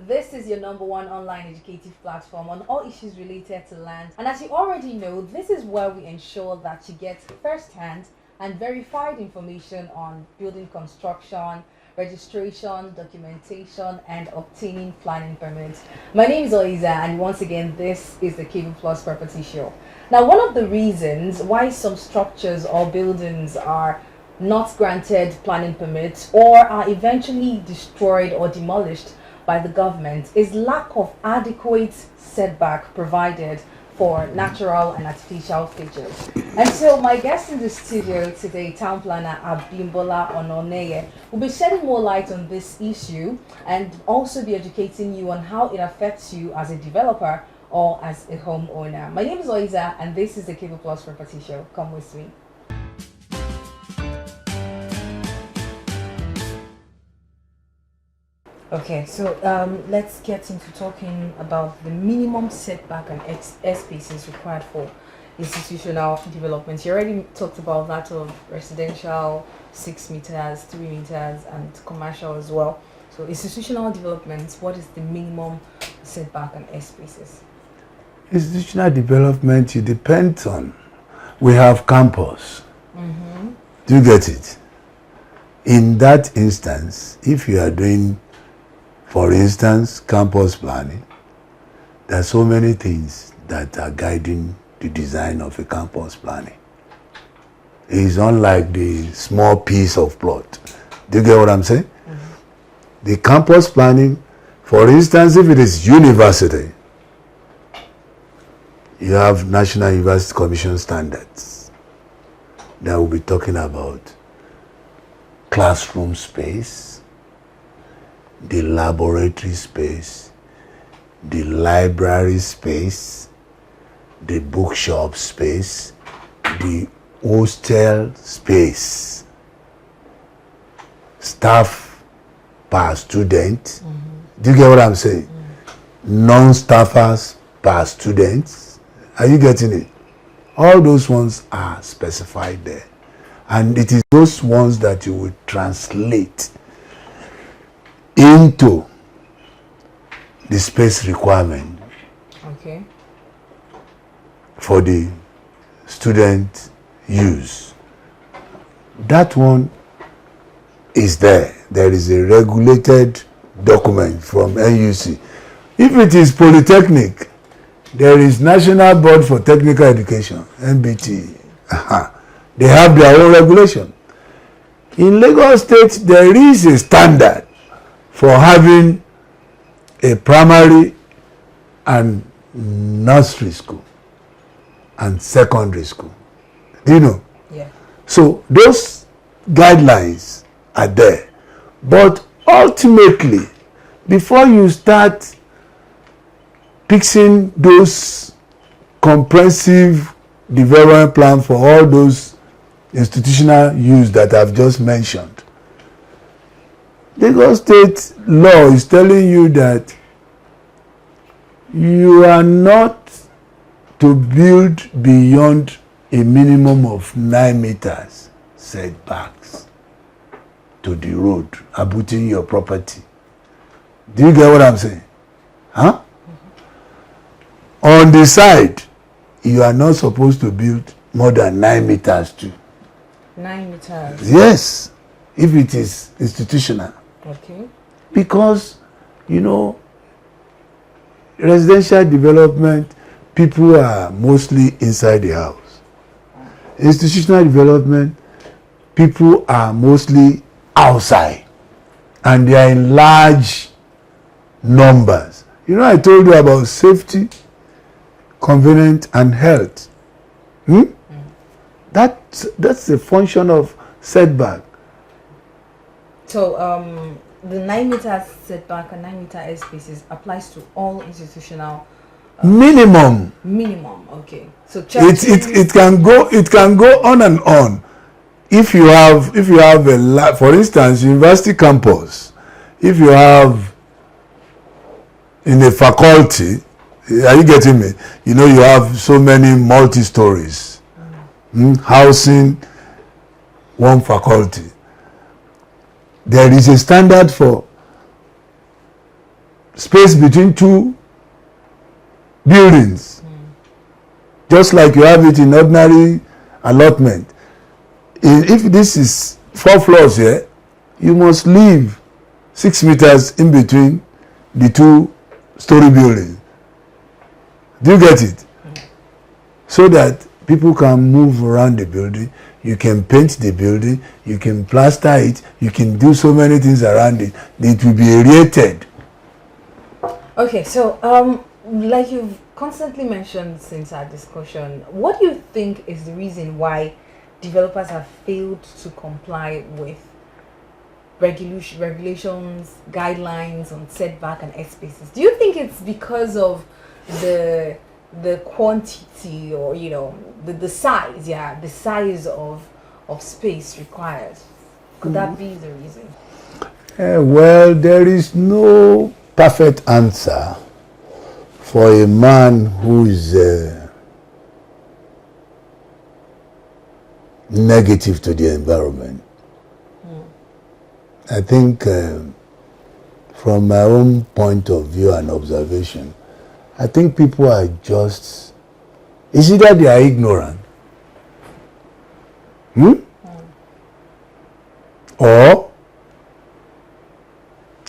This is your number one online educative platform on all issues related to land. And as you already know, this is where we ensure that you get first-hand and verified information on building construction, registration, documentation, and obtaining planning permits. My name is Oiza, and once again, this is the Cable Plus Property Show. Now, one of the reasons why some structures or buildings are not granted planning permits or are eventually destroyed or demolished by the government is lack of adequate setback provided for natural and artificial features. And so my guest in the studio today, Town Planner Abimbola Ononeye, will be shedding more light on this issue and also be educating you on how it affects you as a developer or as a homeowner. My name is Oiza, and this is the Cable Plus Property Show. Come with me. Okay, so let's get into talking about the minimum setback and airspaces required for institutional development. You already talked about that of residential 6 meters, 3 meters, and commercial as well. So institutional development, what is the minimum setback and airspaces? Institutional development, it depends on. We have campus. Mm-hmm. Do you get it? In that instance, if you are doing, for instance, campus planning, there are so many things that are guiding the design of a campus planning. It is unlike the small piece of plot. Do you get what I'm saying? Mm-hmm. The campus planning, for instance, if it is university, you have National University Commission standards that will be talking about classroom space, the laboratory space, the library space, the bookshop space, the hostel space, staff per student. Mm-hmm. Do you get what I'm saying? Mm-hmm. Non-staffers per students. Are you getting it? All those ones are specified there. And it is those ones that you will translate into the space requirement. Okay. For the student use. That one is there. There is a regulated document from NUC. If it is polytechnic, there is National Board for Technical Education, NBT. They have their own regulation. In Lagos State, there is a standard for having a primary and nursery school and secondary school. Do you know? Yeah. So those guidelines are there. But ultimately, before you start fixing those comprehensive development plan for all those institutional use that I've just mentioned, Lagos State law is telling you that you are not to build beyond a minimum of 9 meters setbacks to the road abutting your property. Do you get what I'm saying? Huh? On the side, you are not supposed to build more than 9 meters too. 9 meters? Yes, if it is institutional. Okay. Because, you know, residential development, people are mostly inside the house. Institutional development, people are mostly outside. And they are in large numbers. You know, I told you about safety, convenience, and health. That's the function of setback. So the 9 meter setback and 9 meter airspaces applies to all institutional. Minimum. Minimum, okay. So it can go on and on. If you have a for instance, university campus, if you have in a faculty, are you getting me? You know, you have so many multi-stories housing one faculty. There is a standard for space between two buildings, just like you have it in ordinary allotment. If this is 4 floors here, you must leave 6 meters in between the 2-story buildings. Do you get it? So that people can move around the building. You can paint the building, you can plaster it, you can do so many things around it. It will be aerated. Okay, so like you've constantly mentioned since our discussion, what do you think is the reason why developers have failed to comply with regulations, guidelines on setback and airspaces? Do you think it's because of the quantity, or the size, the size of space required? Could that be the reason? Well, there is no perfect answer for a man who is negative to the environment. I think from my own point of view and observation, I think people are just, it's either they are ignorant, or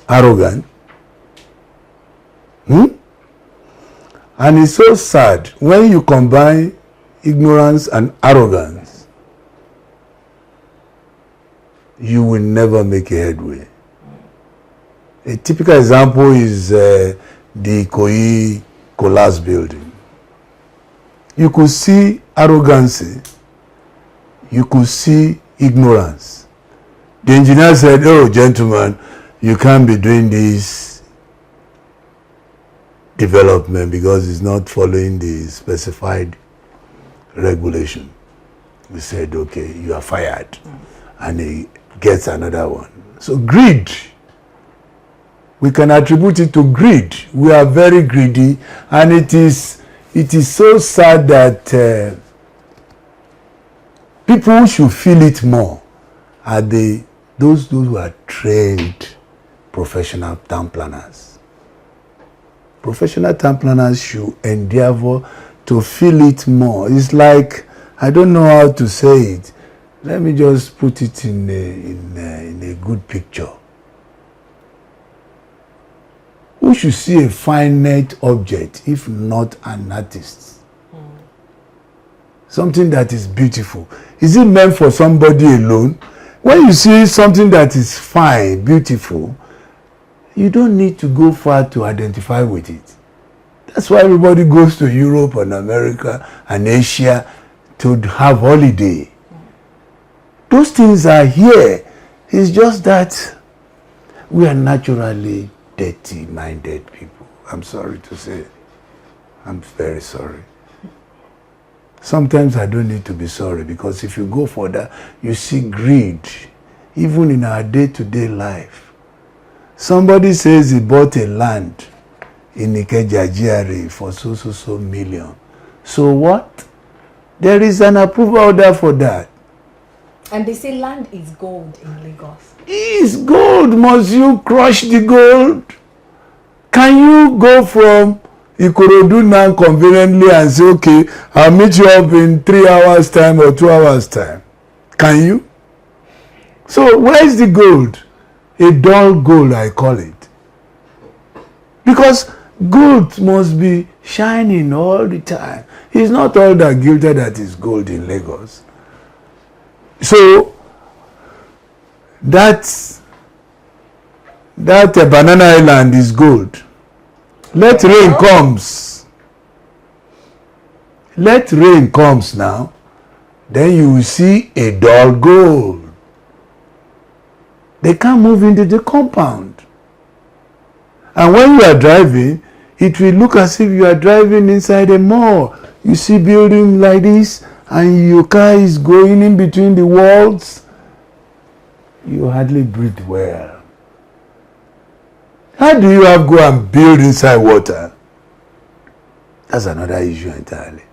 arrogant, and it's so sad when you combine ignorance and arrogance, you will never make a headway. A typical example is the Ikoyi Collapse building. You could see arrogancy, you could see ignorance. The engineer said, "Oh, gentlemen, you can't be doing this development because it's not following the specified regulation." We said, "Okay, you are fired." And he gets another one. So greed, we can attribute it to greed. We are very greedy, and it is so sad that people should feel it more are those who are trained professional town planners. Professional town planners should endeavor to feel it more. It's like, I don't know how to say it. Let me just put it in a good picture. Who should see a finite object if not an artist? Something that is beautiful. Is it meant for somebody alone? When you see something that is fine, beautiful, you don't need to go far to identify with it. That's why everybody goes to Europe and America and Asia to have holiday. Those things are here. It's just that we are naturally dirty-minded people. I'm sorry to say. I'm very sorry. Sometimes I don't need to be sorry, because if you go further, you see greed, even in our day-to-day life. Somebody says he bought a land in Ikeja GRA for so million. So what? There is an approval order for that. And they say land is gold in Lagos. Is gold. Must you crush the gold? Can you go from Ikorodu now conveniently and say, okay, I'll meet you up in 3 hours time or 2 hours time? Can you? So where is the gold? A dull gold, I call it. Because gold must be shining all the time. It's not all that gilded that is gold in Lagos. So that Banana Island is gold. Let rain comes. Let rain comes now. Then you will see a dull gold. They can't move into the compound. And when you are driving, it will look as if you are driving inside a mall. You see building like this, and your car is going in between the walls. You hardly breathe well. How do you have go and build inside water? That's another issue entirely.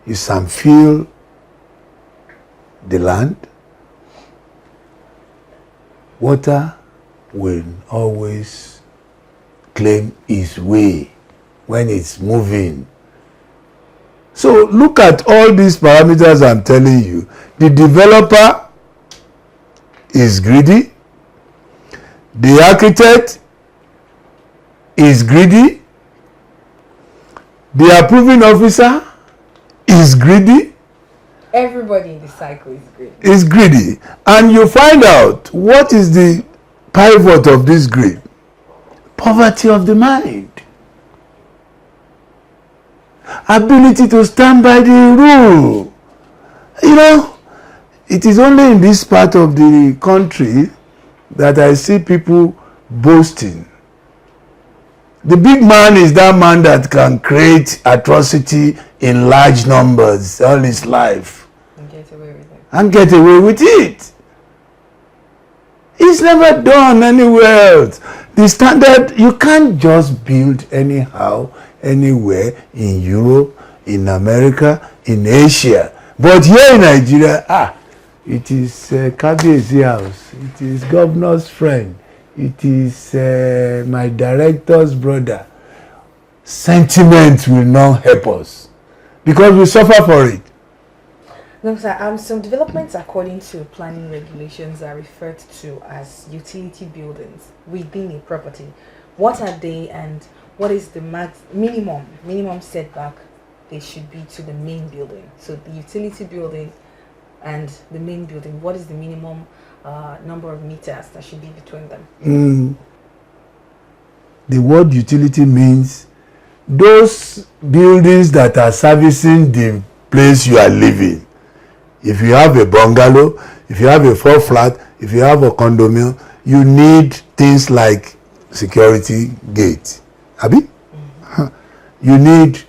You feel the land. Water will always claim its way when it's moving. So look at all these parameters I'm telling you. The developer is greedy. The architect is greedy. The approving officer is greedy. Everybody in the cycle is greedy. Is greedy. And you find out what is the pivot of this greed. Poverty of the mind. Ability to stand by the rule. You know, it is only in this part of the country that I see people boasting. The big man is that man that can create atrocity in large numbers all his life. And get away with it. And get away with it. It's never done anywhere else. The standard, you can't just build anyhow, anywhere in Europe, in America, in Asia. But here in Nigeria, it is Kabiesi house. It is governor's friend. It is my director's brother. Sentiment will not help us because we suffer for it. No, sir. Some developments according to planning regulations are referred to as utility buildings within a property. What are they, and what is the minimum setback they should be to the main building? So the utility building and the main building, what is the minimum number of meters that should be between them? The word utility means those buildings that are servicing the place you are living. If you have a bungalow, if you have a 4-flat, if you have a condominium, you need things like security gate. Abi? Mm-hmm. You need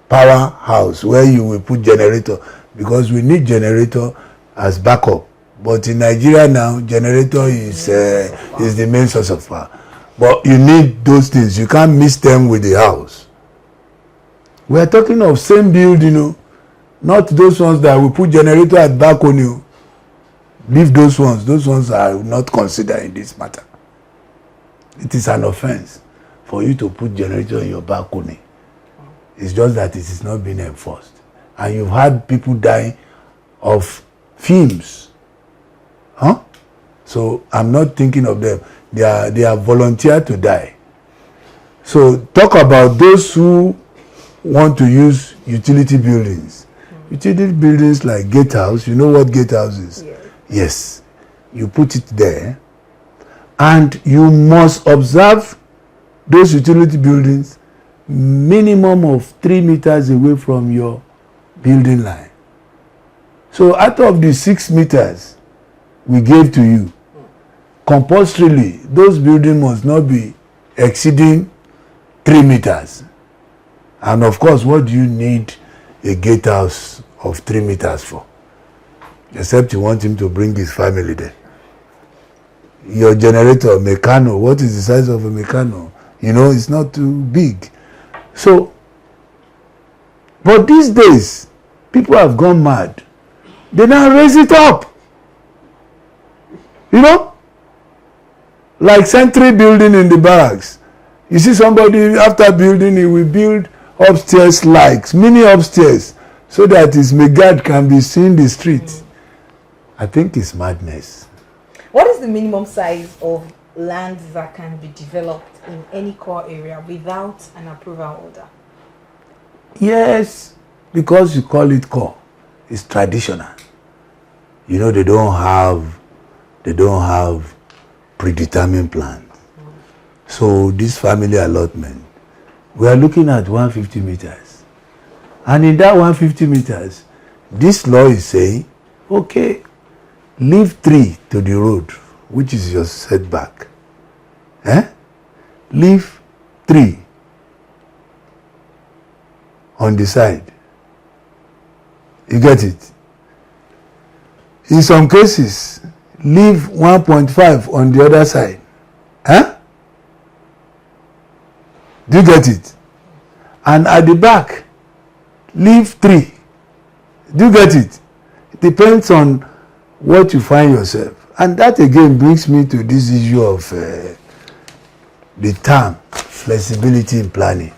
powerhouse where you will put generator, because we need generator as backup. But in Nigeria now, generator is the main source of power. But you need those things. You can't mix them with the house. We are talking of same building, not those ones that we put generator at balcony. Leave those ones. Those ones are not considered in this matter. It is an offense for you to put generator in your balcony. It's just that it is not being enforced. And you've had people dying of fumes. So I'm not thinking of them. They are volunteered to die. So talk about those who want to use utility buildings. Utility buildings like gatehouse. You know what gatehouse is? Yeah. Yes. You put it there, and you must observe those utility buildings minimum of 3 meters away from your building line. So out of the 6 meters we gave to you, compulsorily those buildings must not be exceeding 3 meters. And of course, what do you need a gatehouse of 3 meters for? Except you want him to bring his family there. Your generator, Meccano, what is the size of a Meccano? It's not too big. So, but these days, people have gone mad. They now raise it up. Like Sentry building in the barracks. You see somebody, after building, he will build upstairs mini upstairs, so that his megad can be seen the street. I think it's madness. What is the minimum size of land that can be developed in any core area without an approval order? Yes, because you call it core. It's traditional. They don't have predetermined plans. So this family allotment, we are looking at 150 meters. And in that 150 meters, this law is saying, okay, leave 3 to the road, which is your setback. Leave 3 on the side. You get it? In some cases, leave 1.5 on the other side. Do you get it? And at the back, leave 3. Do you get it? It depends on what you find yourself. And that again brings me to this issue of the term flexibility in planning.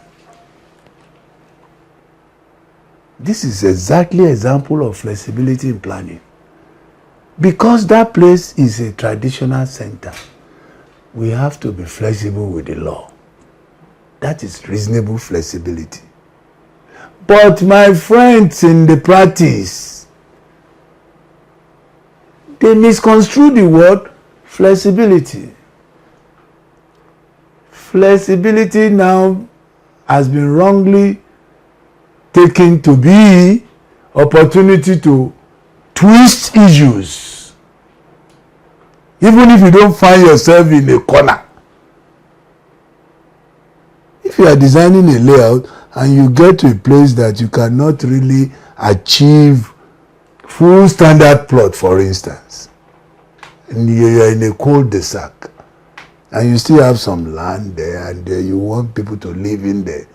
This is exactly an example of flexibility in planning. Because that place is a traditional center, we have to be flexible with the law. That is reasonable flexibility. But my friends, in the practice, they misconstrue the word flexibility. Flexibility now has been wrongly taken to be opportunity to twist issues. Even if you don't find yourself in a corner. If you are designing a layout and you get to a place that you cannot really achieve full standard plot, for instance, and you are in a cul-de-sac, and you still have some land there, and you want people to live in there,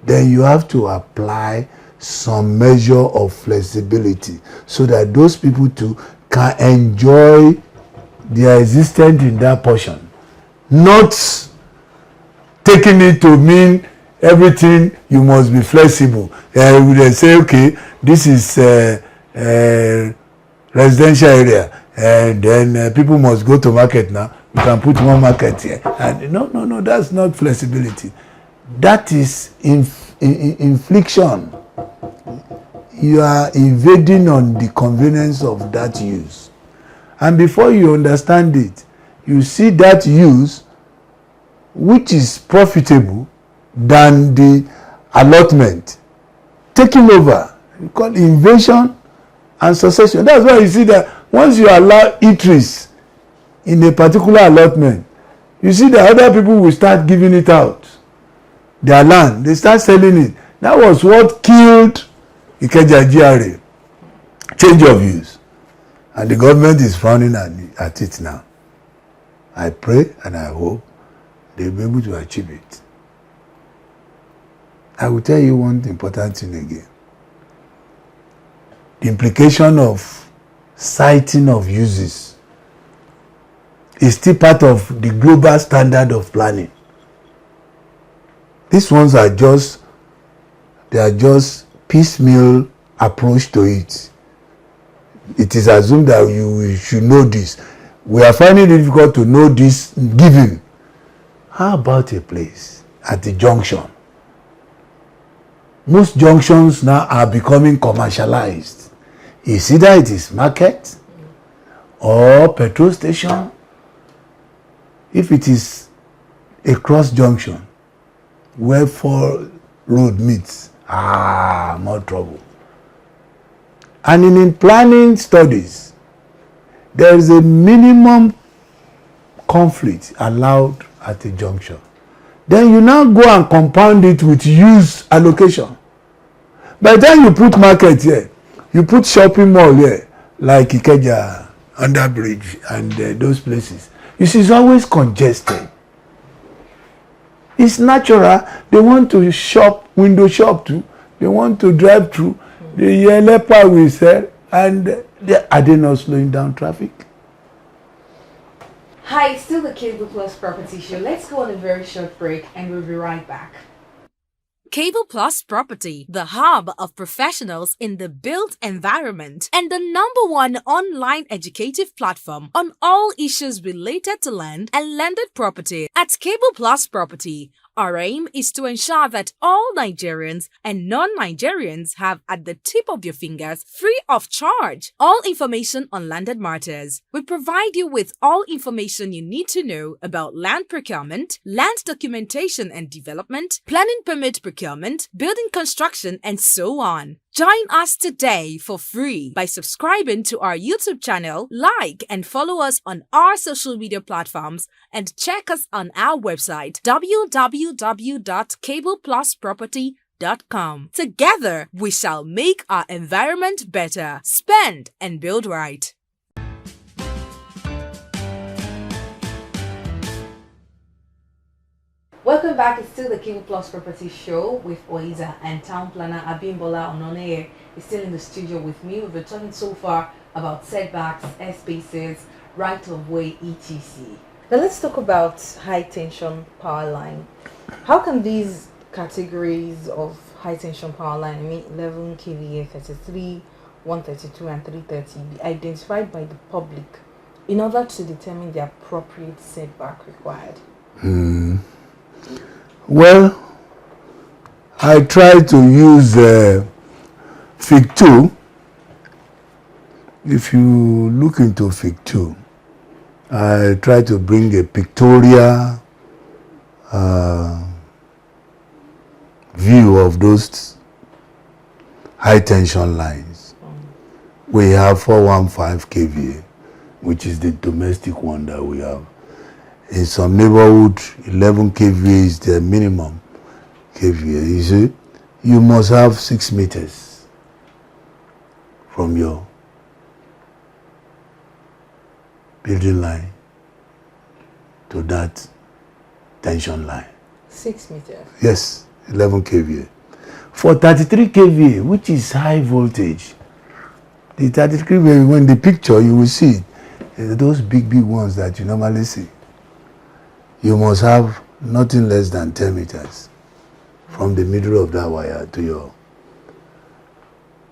then you have to apply some measure of flexibility so that those people too can enjoy their existence in that portion. Not taking it to mean everything you must be flexible. They say, okay, this is residential area, and then people must go to market now. You can put more market here. And no, that's not flexibility. That is infliction. You are invading on the convenience of that use. And before you understand it, you see that use which is profitable than the allotment taking over. You call invasion and succession. That's why you see that once you allow eateries in a particular allotment, you see that other people will start giving it out. Their land, they start selling it. That was what killed Ikeja GRA, change of use. And the government is frowning at it now. I pray and I hope they'll be able to achieve it. I will tell you one important thing again. The implication of citing of uses is still part of the global standard of planning. These ones are just piecemeal approach to it. It is assumed that you should know this. We are finding it difficult to know this given. How about a place at the junction? Most junctions now are becoming commercialized. It's either it is market or petrol station. If it is a cross junction where 4 road meets, more trouble. And in planning studies, there is a minimum conflict allowed at a junction. Then you now go and compound it with use allocation. By the time you put market here, you put shopping mall here, like Ikeja, Underbridge, and those places. You see, it's always congested. It's natural. They want to shop, window shop too. They want to drive through. The Yelepa will sell, and are they not slowing down traffic? Hi, it's still the Cable Plus Property Show. Let's go on a very short break and we'll be right back. Cable Plus Property, the hub of professionals in the built environment and the #1 online educative platform on all issues related to land and landed property. At Cable Plus Property, our aim is to ensure that all Nigerians and non-Nigerians have at the tip of your fingers, free of charge, all information on landed matters. We provide you with all information you need to know about land procurement, land documentation and development, planning permit procurement, building construction, and so on. Join us today for free by subscribing to our YouTube channel, like and follow us on our social media platforms, and check us on our website www.cableplusproperty.com. Together, we shall make our environment better. Spend and build right. Welcome back. It's still the Cable Plus Property Show with Oiza, and Town Planner Abimbola Ononeye is still in the studio with me. We've been talking so far about setbacks, airspaces, right of way, etc. Now let's talk about high tension power line. How can these categories of high tension power line, I mean 11 kVA, 33, 132, and 330, be identified by the public in order to determine the appropriate setback required? Well, I try to use Fig 2. If you look into Fig 2, I try to bring a pictorial view of those high tension lines. We have 415 kVA, which is the domestic one that we have. In some neighborhood, 11 kVA is the minimum kVA. You see, you must have 6 meters from your building line to that tension line. 6 meters? Yes, 11 kVA. For 33 kVA, which is high voltage, the 33 kVA, when the picture you will see those big ones that you normally see. You must have nothing less than 10 meters from the middle of that wire to your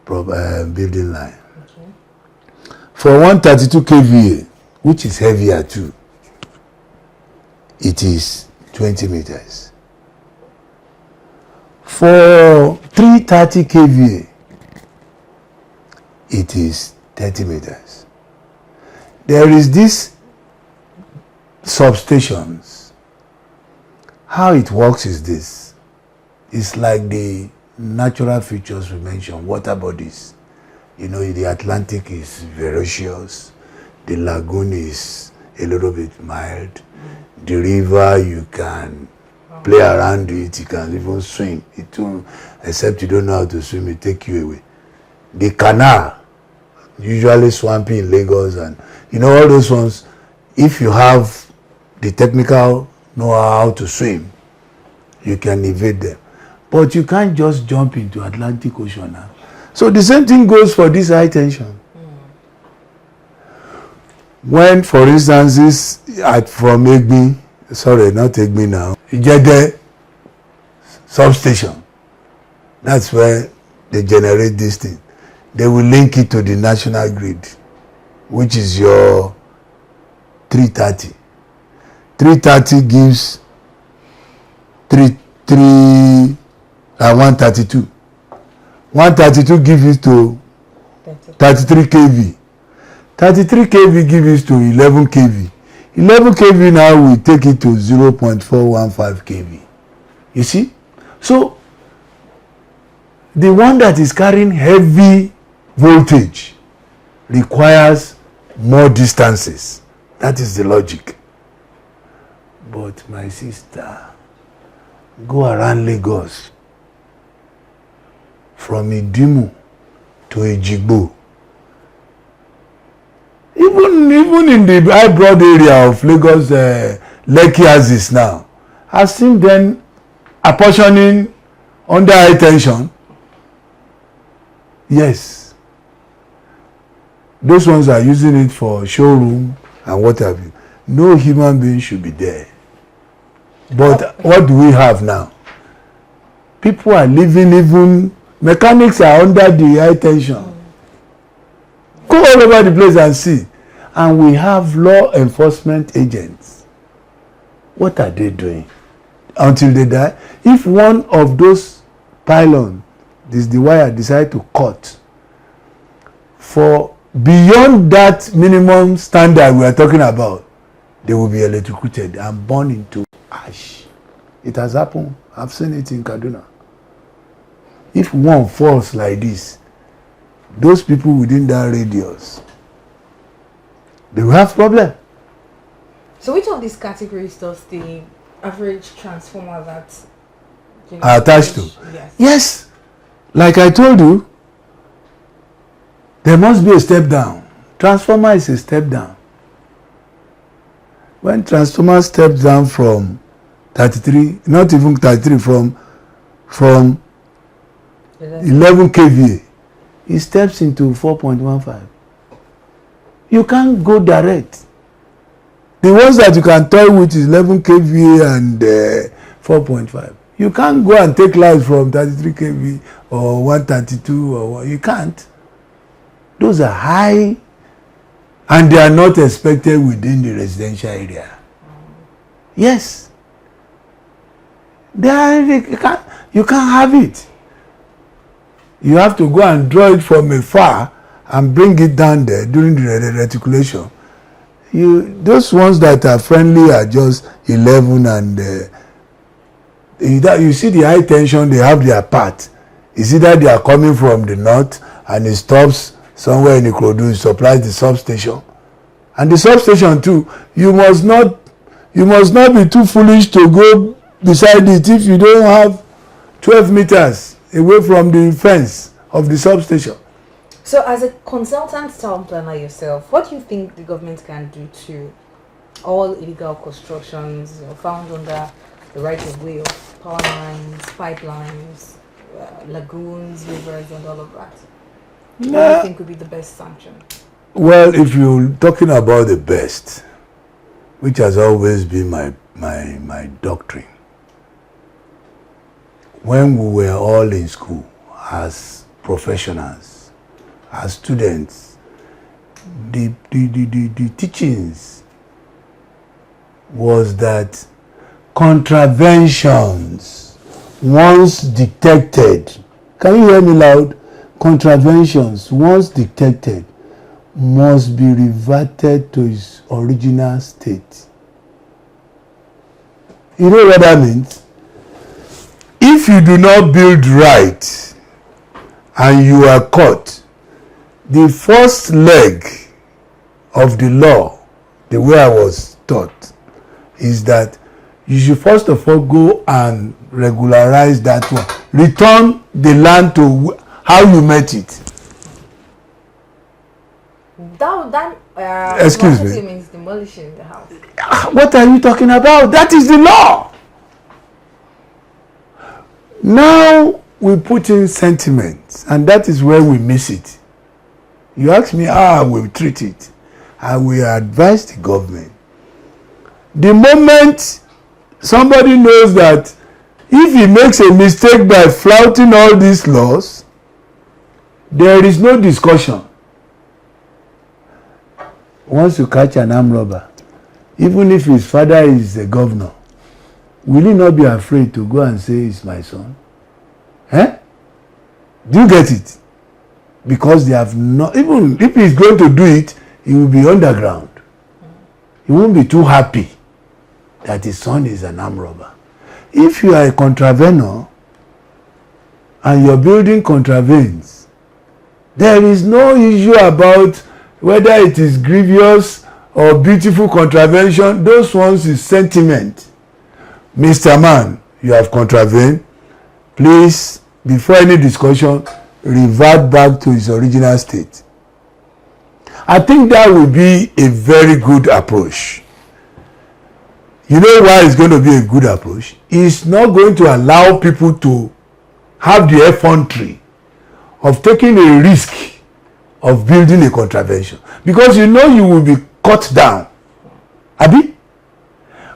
building line. Okay. For 132 kVA, which is heavier too, it is 20 meters. For 330 kVA, it is 30 meters. There is this substations. How it works is this. It's like the natural features we mentioned, water bodies. You know, the Atlantic is voracious. The lagoon is a little bit mild. The river, you can play around it, you can even swim. It will, except you don't know how to swim, it take you away. The canal, usually swampy in Lagos, and you know all those ones, if you have the technical know-how to swim, you can evade them. But you can't just jump into Atlantic Ocean now. So the same thing goes for this high tension. When, for instance, from Egbe, sorry, not Egbe now, Ijede substation, that's where they generate this thing. They will link it to the national grid, which is your 330. 330 gives 132. 132 gives it to 33 kV. 33 kV gives it to 11 kV. 11 kV now we take it to 0.415 kV. You see? So the one that is carrying heavy voltage requires more distances. That is the logic. But my sister, go around Lagos from Idimu to Ejigbo. Even in the high broad area of Lagos, Lekki Axis now, I've seen them apportioning under high tension. Yes. Those ones are using it for showroom and what have you. No human being should be there. But what do we have now? People are living, even mechanics are under the high tension. Go all over the place and see. And we have law enforcement agents. What are they doing until they die? If one of those pylons, the wire, decide to cut for beyond that minimum standard we are talking about, they will be electrocuted and burned into ash. It has happened. I've seen it in Kaduna. If one falls like this, those people within that radius, they will have problem. So which of these categories does the average transformer that are attached to? Yes. Yes. Like I told you, there must be a step down. Transformer is a step down. When transformer steps down from 33, not even 33, from 11 kVA, it steps into 4.15. You can't go direct. The ones that you can toy with is 11 kVA and 4.5. You can't go and take lights from 33 kV or 132 or what. You can't. Those are high and they are not expected within the residential area. Yes. You can't have it. You have to go and draw it from afar and bring it down there during the reticulation. Those ones that are friendly are just 11 and you see the high tension, they have their path. It's either they are coming from the north and it stops somewhere in Ikorodu, it supplies the substation. And the substation too, you must not be too foolish to go beside it if you don't have 12 meters away from the fence of the substation. So as a consultant town planner yourself, what do you think the government can do to all illegal constructions found under the right of way of power lines, pipelines, lagoons, rivers and all of that? What do you think would be the best sanction? Well, if you're talking about the best, which has always been my doctrine, when we were all in school as professionals, as students, the teachings was that contraventions once detected, can you hear me loud? Contraventions once detected must be reverted to its original state. You know what that means? If you do not build right and you are caught, the first leg of the law, the way I was taught, is that you should first of all go and regularize that one. Return the land to how you met it. Excuse me. Means demolishing the house. What are you talking about? That is the law. Now we put in sentiments, and that is where we miss it. You ask me how I will treat it. I will advise the government. The moment somebody knows that if he makes a mistake by flouting all these laws, there is no discussion. Once you catch an armed robber, even if his father is the governor, will he not be afraid to go and say it's my son? Eh? Do you get it? Because they have not, even if he's going to do it, he will be underground. He won't be too happy that his son is an armed robber. If you are a contravenor and your building contravenes, there is no issue about whether it is grievous or beautiful contravention. Those ones is sentiment. Mr. Man, you have contravened. Please, before any discussion, revert back to its original state. I think that will be a very good approach. You know why it's going to be a good approach? It's not going to allow people to have the effrontery of taking a risk of building a contravention, because you know you will be cut down. Abi?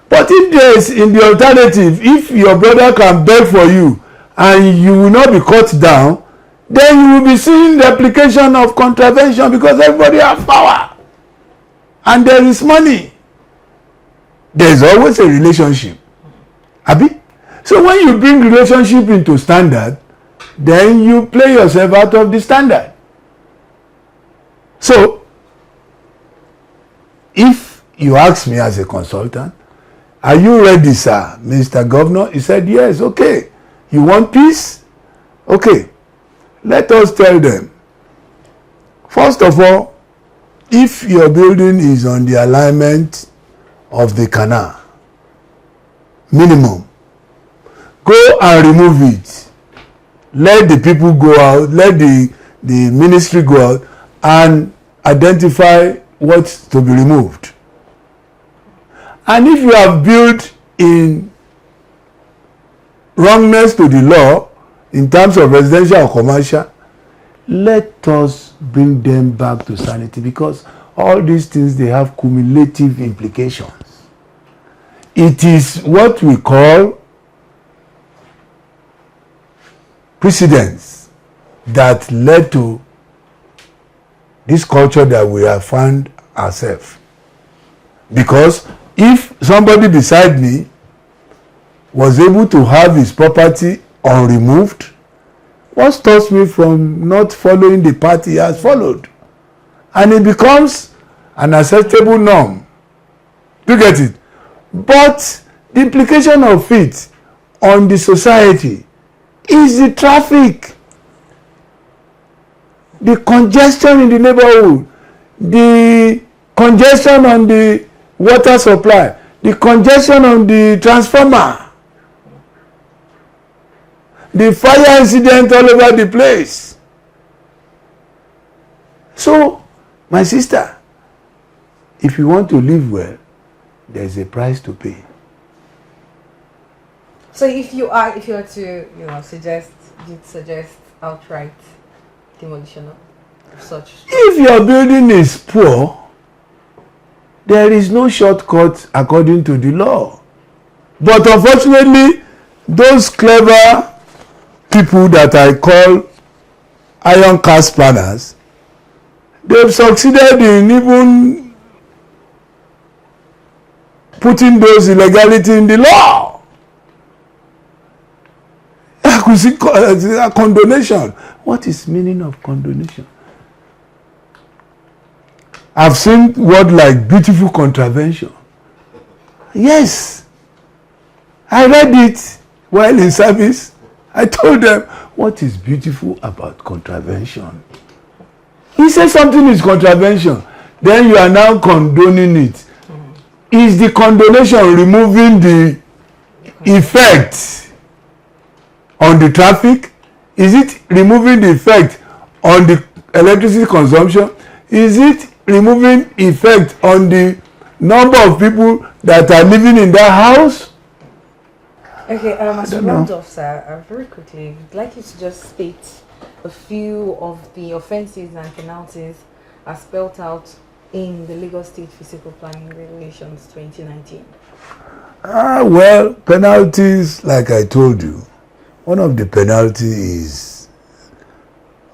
But if there is, in the alternative, if your brother can beg for you and you will not be cut down, then you will be seeing the application of contravention, because everybody has power and there is money. There is always a relationship. Abi? So when you bring relationship into standard, then you play yourself out of the standard. So, if you ask me as a consultant, are you ready, sir, Mr. Governor? He said, yes, okay. You want peace? Okay. Let us tell them. First of all, if your building is on the alignment of the canal, minimum, go and remove it. Let the people go out, let the ministry go out and identify what's to be removed. And if you have built in wrongness to the law in terms of residential or commercial, let us bring them back to sanity, because all these things, they have cumulative implications. It is what we call precedents that led to this culture that we have found ourselves. Because if somebody beside me was able to have his property unremoved, what stops me from not following the path he has followed? And it becomes an acceptable norm. You get it? But the implication of it on the society is the traffic, the congestion in the neighborhood, the congestion on the water supply, the congestion on the transformer, the fire incident all over the place. So, my sister, if you want to live well, there is a price to pay. So if you were to, suggest, you'd suggest outright demolition of such. If your building is poor, there is no shortcut according to the law. But unfortunately, those clever people that I call iron cast planners, they've succeeded in even putting those illegality in the law. I could see condonation. What is meaning of condonation? I've seen word like beautiful contravention. Yes. I read it while in service. I told them, what is beautiful about contravention? He said something is contravention. Then you are now condoning it. Is the condonation removing the effect on the traffic? Is it removing the effect on the electricity consumption? Is it removing effect on the number of people that are living in that house? Okay, as we round off, sir, very quickly, I'd like you to just state a few of the offences and penalties as spelled out in the Lagos State Physical Planning Regulations 2019. Well, penalties, like I told you, one of the penalties is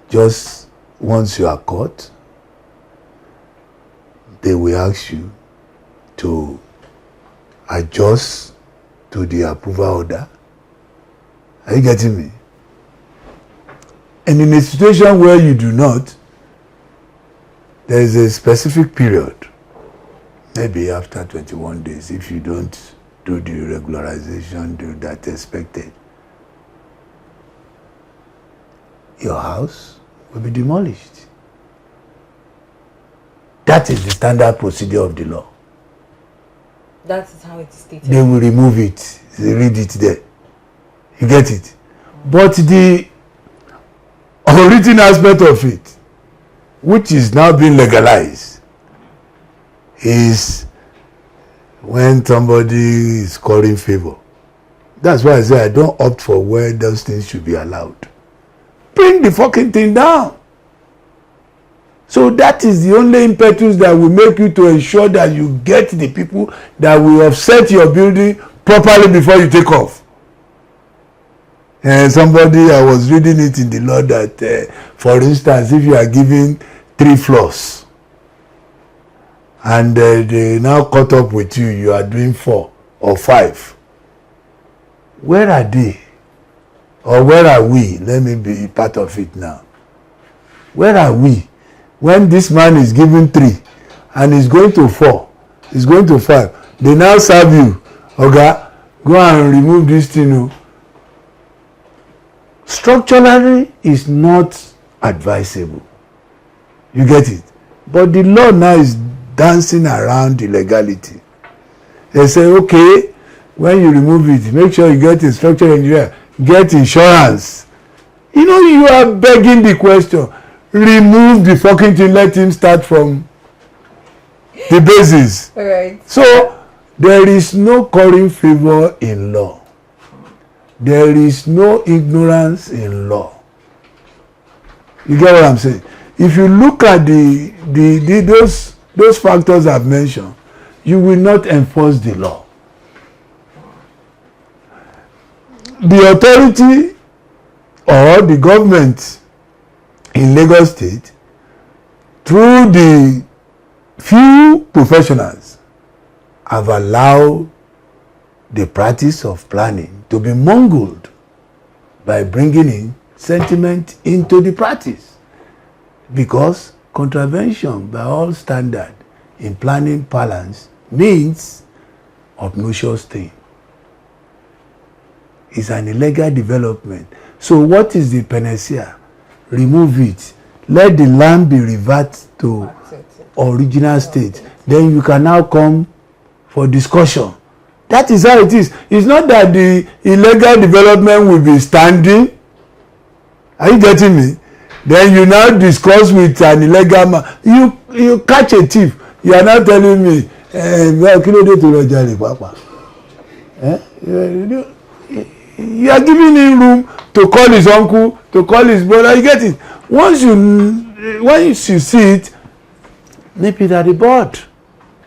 just once you are caught, they will ask you to adjust to the approval order. Are you getting me? And in a situation where you do not, there is a specific period, maybe after 21 days, if you don't do the regularization, do that expected, your house will be demolished. That is the standard procedure of the law. That is how it is stated. They will remove it. They read it there. You get it? But the unwritten aspect of it, which is now being legalized, is when somebody is calling favor. That's why I say I don't opt for where those things should be allowed. Bring the fucking thing down. So that is the only impetus that will make you to ensure that you get the people that will offset your building properly before you take off. And somebody, I was reading it in the law that, for instance, if you are giving 3 floors and they now caught up with you, you are doing 4 or 5. Where are they? Or where are we? Let me be part of it now. Where are we? When this man is giving 3 and is going to 4, is going to 5, they now serve you. Okay, go and remove this thing. Structurally, is not advisable. You get it? But the law now is dancing around the legality. They say, okay, when you remove it, make sure you get a structural engineer, get insurance. You know, you are begging the question. Remove the fucking thing, let him start from the basis. All right. So, there is no calling favor in law. There is no ignorance in law. You get what I'm saying? If you look at those those factors I've mentioned, you will not enforce the law. The authority or the government in Lagos State, through the few professionals, have allowed the practice of planning to be mongreled by bringing in sentiment into the practice, because contravention by all standard in planning parlance means obnoxious thing. It's an illegal development. So what is the panacea? Remove it. Let the land be reverted to original state. Then you can now come for discussion. That is how it is. It's not that the illegal development will be standing. Are you getting me? Then you now discuss with an illegal man. You catch a thief. You are now telling me, you are giving him room to call his uncle, to call his brother. You get it? Once you see it, maybe that the board.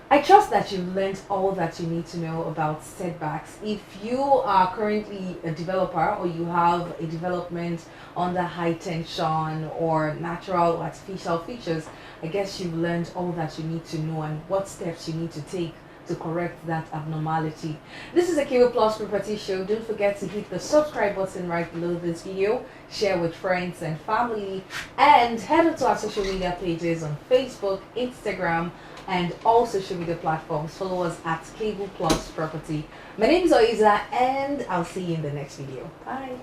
I trust that you've learned all that you need to know about setbacks. If you are currently a developer or you have a development under high tension or natural or artificial features, I guess you've learned all that you need to know and what steps you need to take to correct that abnormality. This is a Cable Plus Property Show. Don't forget to hit the subscribe button right below this video, share with friends and family, and head on to our social media pages on Facebook, Instagram, and all social media platforms. Follow us at Cable Plus Property. My name is Oiza, and I'll see you in the next video. Bye.